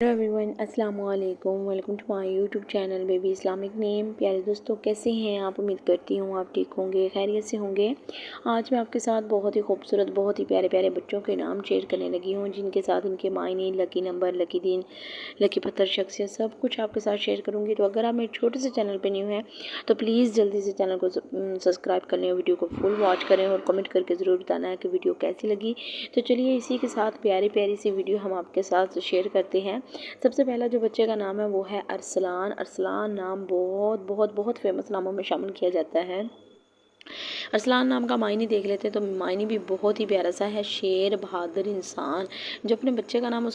Hello everyone, अस्सलाम वालेकुम। Welcome to my YouTube channel baby Islamic name. प्यारे दोस्तों, कैसे हैं आप? उम्मीद करती हूँ आप ठीक होंगे, खैरियत से होंगे। आज मैं आपके साथ बहुत ही खूबसूरत, बहुत ही प्यारे प्यारे बच्चों के नाम शेयर करने लगी हूँ, जिनके साथ इनके मायने, लकी नंबर, लकी दिन, लकी पत्थर, शख्सियत, सब कुछ आपके साथ शेयर करूँगी। तो अगर आप मेरे छोटे से चैनल पर न्यू हैं तो प्लीज़ जल्दी से चैनल को सब्सक्राइब कर लें, वीडियो को फुल वॉच करें और कमेंट करके ज़रूर बताना है कि वीडियो कैसी लगी। तो चलिए इसी के साथ प्यारी प्यारी सी वीडियो हम आपके साथ शेयर करते हैं। सबसे पहला जो बच्चे का नाम है वो है अरसलान। अरसलान नाम बहुत बहुत बहुत फेमस नामों में शामिल किया जाता है। अरसलान नाम का मायने देख लेते हैं तो मायने भी बहुत ही प्यारा सा है, शेर, बहादुर इंसान। जो अपने बच्चे का नाम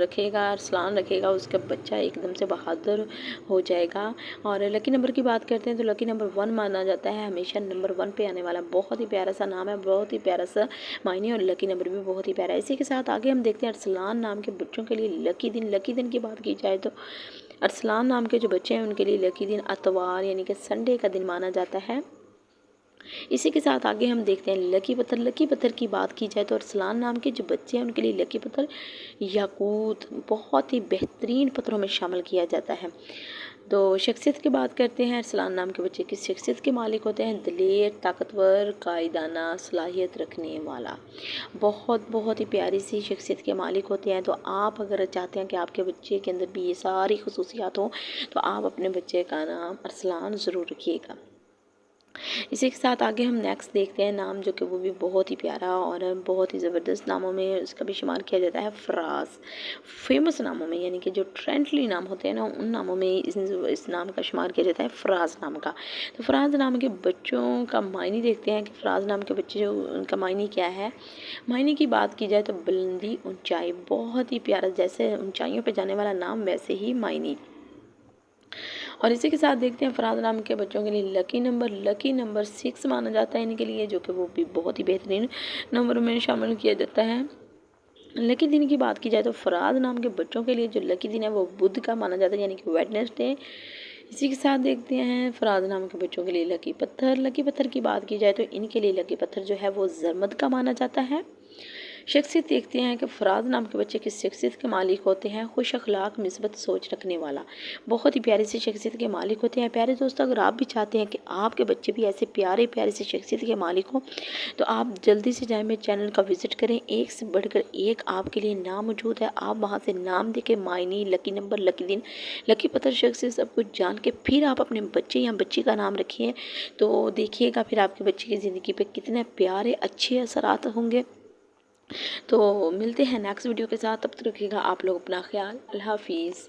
रखेगा, अरसलान रखेगा, उसका बच्चा एकदम से बहादुर हो जाएगा। और लकी नंबर की बात करते हैं तो लकी नंबर 1 माना जाता है, हमेशा नंबर 1 पे आने वाला। बहुत ही प्यारा सा नाम है, बहुत ही प्यारा सा मायने, और लकी नंबर भी बहुत ही प्यारा है। इसी के साथ आगे हम देखते हैं अरसलान नाम के बच्चों के लिए लकी दिन। लकी दिन की बात की जाए तो अरसलान नाम के जो बच्चे हैं उनके लिए लकी दिन अतवार यानी कि संडे का दिन माना जाता है। इसी के साथ आगे हम देखते हैं लकी पत्थर। लकी पत्थर की बात की जाए तो अरसलान नाम के जो बच्चे हैं उनके लिए लकी पत्थर याकूत बहुत ही बेहतरीन पत्थरों में शामिल किया जाता है। तो शख्सियत की बात करते हैं, अरसलान नाम के बच्चे किस शख्सियत के मालिक होते हैं? दिलेर, ताकतवर, कायदाना, सलाहियत रखने वाला। बहुत बहुत ही प्यारी सी शख्सियत के मालिक होते हैं। तो आप अगर चाहते हैं कि आपके बच्चे के अंदर भी ये सारी खसूसियात हों तो आप अपने बच्चे का नाम अरसलान ज़रूर रखिएगा। इसी के साथ आगे हम नेक्स्ट देखते हैं नाम, जो कि वो भी बहुत ही प्यारा और बहुत ही ज़बरदस्त नामों में उसका भी शुमार किया जाता है, फराज। फेमस नामों में यानी कि जो ट्रेंडली नाम होते हैं ना, उन नामों में इस नाम का शुमार किया जाता है, फराज नाम का। तो फराज नाम के बच्चों का मायने देखते हैं कि फराज नाम के बच्चे जो उनका मायने क्या है। मायने की बात की जाए तो बुलंदी, ऊंचाई, बहुत ही प्यारा, जैसे ऊंचाइयों पर जाने वाला नाम वैसे ही मायने। और इसी के साथ देखते हैं फराज नाम के बच्चों के लिए लकी नंबर 6 माना जाता है इनके लिए, जो कि वो भी बहुत ही बेहतरीन नंबर में शामिल किया जाता है। लकी दिन की बात की जाए तो फराज नाम के बच्चों के लिए जो लकी दिन है वो बुध का माना जाता है, यानी कि वेडनेसडे। इसी के साथ देखते हैं फराज नाम के बच्चों के लिए लकी पत्थर। लकी पत्थर की बात की जाए तो इनके लिए लकी पत्थर जो है वो जरमद का माना जाता है। शख्सियत देखते हैं कि फराज नाम के बच्चे किस शख्सियत के मालिक होते हैं? खुश अखलाक, मिस्बत सोच रखने वाला। बहुत ही प्यारी सी शख्सियत के मालिक होते हैं। प्यारे दोस्तों, अगर आप भी चाहते हैं कि आपके बच्चे भी ऐसे प्यारे प्यारे से शख्सियत के मालिक हों तो आप जल्दी से जाएं, मेरे चैनल का विजिट करें। एक से बढ़कर एक आपके लिए नाम मौजूद है। आप वहाँ से नाम देके मायने, लकी नंबर, लकी दिन, लकी पत्थर, शख्सियत सब कुछ जान के फिर आप अपने बच्चे या बच्ची का नाम रखिए। तो देखिएगा फिर आपके बच्चे की ज़िंदगी पे कितने प्यारे अच्छे असरात होंगे। तो मिलते हैं नेक्स्ट वीडियो के साथ, तब तक रखिएगा आप लोग अपना ख्याल। अल्लाह हाफिज़।